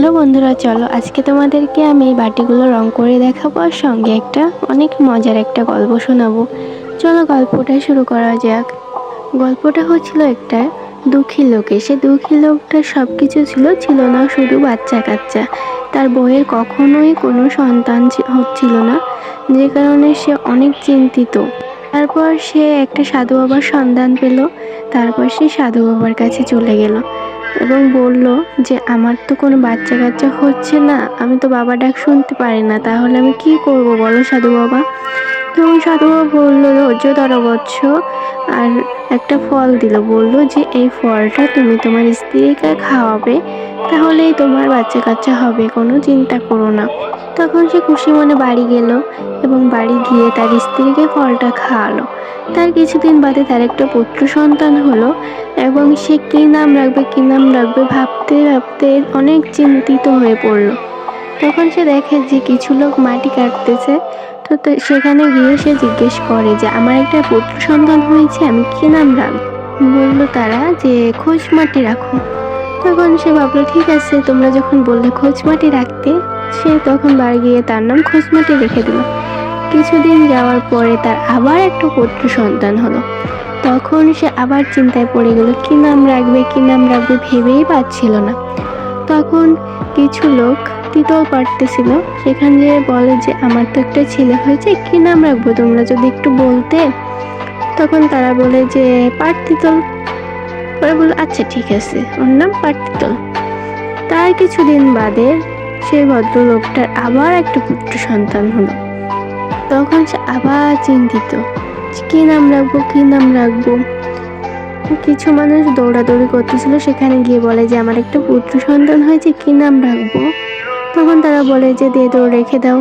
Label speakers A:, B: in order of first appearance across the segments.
A: Hello বন্ধুরা, চলো আজকে তোমাদেরকে আমি বাটিগুলো রং করে দেখাবো আর সঙ্গে একটা অনেক মজার একটা গল্প শোনাবো। চলো গল্পটা শুরু করা যাক। গল্পটা হচ্ছিল একটা দুঃখী লোকের। সে দুঃখী লোকটার সব কিছু ছিল না শুধু বাচ্চা কাচ্চা। তার বউয়ের কখনোই কোনো সন্তান হচ্ছিল না, যে কারণে সে অনেক চিন্তিত। তারপর সে একটা সাধু বাবার সন্ধান পেল। তারপর সে সাধু বাবার কাছে চলে গেল এবং বলল যে আমার তো কোনো বাচ্চা কাচ্চা হচ্ছে না, আমি তো বাবা ডাক শুনতে পারি না, তাহলে আমি কি করব বলো সাধু বাবা। তখন সাধু বাবা বললো, ধৈর্য ধরো বৎস, আর একটা ফল দিল। বলল যে এই ফলটা তুমি তোমার স্ত্রীকে খাওয়াবে, তাহলেই তোমার বাচ্চা কাচ্চা হবে, কোনো চিন্তা করো না। তখন সে খুশি মনে বাড়ি গেল এবং বাড়ি গিয়ে তার স্ত্রীকে ফলটা খাওয়ালো। তার কিছুদিন বাদে তার একটা পুত্র সন্তান হলো এবং সে কি নাম রাখবে ভাবতে ভাবতে অনেক চিন্তিত হয়ে পড়লো। তখন সে দেখে যে কিছু লোক মাটি কাটতেছে। তো সেখানে গিয়ে সে জিজ্ঞেস করে যে আমার একটা পুত্র সন্তান হয়েছে, আমি কি নাম রাখবো। বললো তারা যে খোঁজ মাটি রাখো। তখন সে ভাবলো ঠিক আছে, তোমরা যখন বললে খোঁজ মাটি রাখতে, সে তখন বাড়ি গিয়ে তার নাম খোঁজ মাটি রেখে দিল। কিছুদিন যাওয়ার পরে তার আবার একটা পুত্র সন্তান হলো। তখন সে আবার চিন্তায় পড়ে গেল, কি নাম রাখবে ভেবেই পাচ্ছিল না। তখন কিছু লোক তিতল পাড়তেছিল, সেখান দিয়ে বলে যে আমার তো একটা ছেলে হয়েছে, কি নাম রাখবো তোমরা যদি একটু বলতে। তখন তারা বলে যে পাটতিতল। ওরা বলল আচ্ছা ঠিক আছে, ওর নাম পাটতিতল। তার কিছুদিন বাদে সেই ভদ্রলোকটার আবার একটা পুত্র সন্তান হলো। তখন সে আবার চিন্তিত, কি নাম রাখবো। কিছু মানুষ দৌড়াদৌড়ি করতেছিল, সেখানে গিয়ে বলে যে আমার একটা পুত্র সন্তান হয়েছে, কি নাম রাখবো। তখন তারা বলে যে দেদৌড় রেখে দাও।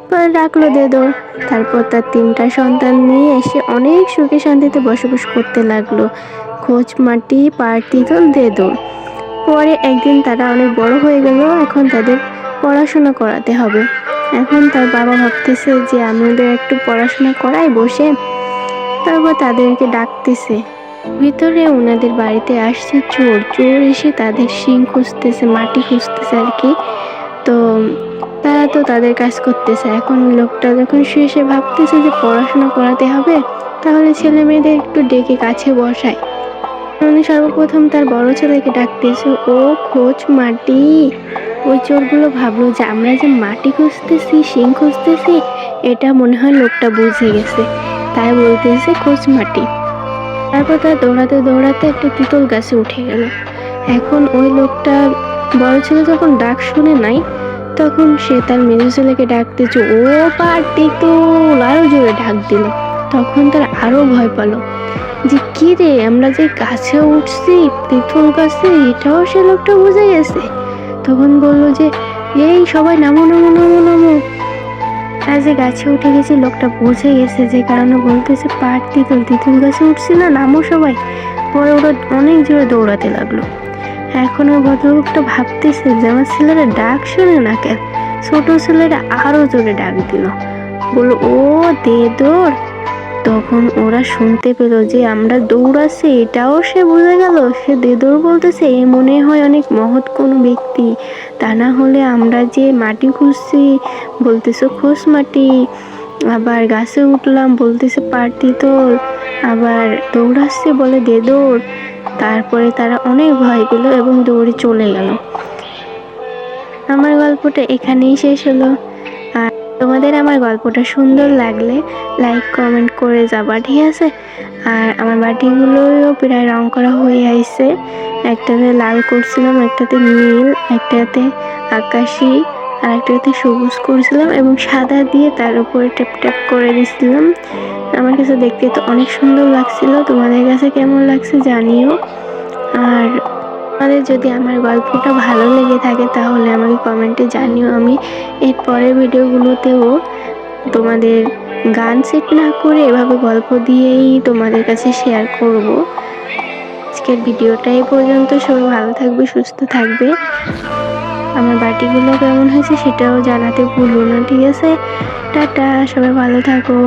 A: পরে রাখলো দেদৌড়। তারপর তার 3টা সন্তান নিয়ে এসে অনেক সুখে শান্তিতে বসবাস করতে লাগলো, খোঁজ মাটি পাটতিতল দেদৌড়। পরে একদিন তারা অনেক বড় হয়ে গেল, এখন তাদের পড়াশোনা করাতে হবে। এখন তার বাবা ভাবতেছে যে আমি ওদের একটু পড়াশোনা করাই বসে। তারপর তাদেরকে ডাকতেছে। ভিতরে ওনাদের বাড়িতে আসছে চোর এসে তাদের শিং খুঁজতেছে, মাটি খুঁজতেছে আর কি। তো তারা তো তাদের কাজ করতেছে। এখন লোকটা যখন শুয়ে ভাবতেছে যে পড়াশোনা করাতে হবে, তাহলে ছেলে মেয়েদের একটু ডেকে কাছে বসায়। উনি সর্বপ্রথম তার বড় ছেলেকে ডাকতেছে, ও খোঁজ মাটি। ওই চোরগুলো ভাবলো যে আমরা যে মাটি খুঁজতেছি, শিং খুঁজতেছি, এটা মনে হয় লোকটা বুঝে গেছে, তাই বলতেছে খোঁজ মাটি। তারপর তার দৌড়াতে একটা তিতল গাছে উঠে গেল। এখন ওই লোকটা বড় ছেলে যখন ডাক শুনে নাই, তখন সে তার মেজো ছেলেকে ডাকতেছে, ও পাটতিতুল, আরো জোরে ডাক দিল। তখন তার আরো ভয় পেল যে কি রে, আমরা যে গাছে উঠছি তিতুল গাছে, এটাও সে লোকটা বুঝে গেছে। তখন বলল যে এই সবাই নামো নামো নামো নামো। আর যে গাছে উঠে গেছে লোকটা বুঝে গেছে, যে কারণে বলতেছে তিতুল গাছে উঠছি না, নামো সবাই। পরে ওরা অনেক জোরে দৌড়াতে লাগলো। এখন ওই ভদ্রলোকটা ভাবতেছে যে আমার ছেলেরা ডাক শুনে না কেন। ছোট ছেলেরা আরো জোরে ডাক দিল, বললো ও দে দৌড়। তখন ওরা শুনতে পেল যে আমরা দৌড়াচ্ছি, এটাও সে বুঝে গেল। সে দে দৌড় বলতেছে, এ মনে হয় অনেক মহৎ কোনো ব্যক্তি, তা না হলে আমরা যে মাটি খুঁজছি বলতেছে খোঁজ মাটি, আবার গাছে উঠলাম বলতেছে পাটতিতল, আবার দৌড়াচ্ছে বলে দে দৌড়। তারপরে তারা অনেক ভয় পেল এবং দৌড়ে চলে গেল। আমার গল্পটা এখানেই শেষ হলো। আর তোমাদের আমার গল্পটা সুন্দর লাগলে লাইক কমেন্ট করে যাবা, ঠিক আছে। আর আমার বাটিগুলোও প্রায় রং করা হয়ে আইছে। একটাতে লাল করছিলাম, একটাতে নীল, একটাতে আকাশি, আর একটাতে সবুজ করছিলাম এবং সাদা দিয়ে তার উপরে ট্যাপ ট্যাপ করে দিছিলাম। আমার কাছে দেখতে তো অনেক সুন্দর লাগছিল। তোমাদের কাছে কেমন লাগছে জানিও। আর তোমাদের যদি আমার গল্পটা ভালো লেগে থাকে তাহলে আমাকে কমেন্টে জানিও। আমি এর পরের ভিডিওগুলোতেও তোমাদের গান সেট না করে এভাবে গল্প দিয়েই তোমাদের কাছে শেয়ার করব। আজকের ভিডিওটা এই পর্যন্ত। সবাই ভালো থাকবে, সুস্থ থাকবে। আমার বাটিগুলো কেমন হয়েছে সেটাও জানাতে ভুলো না, ঠিক আছে। টাটা, সবাই ভালো থাকো।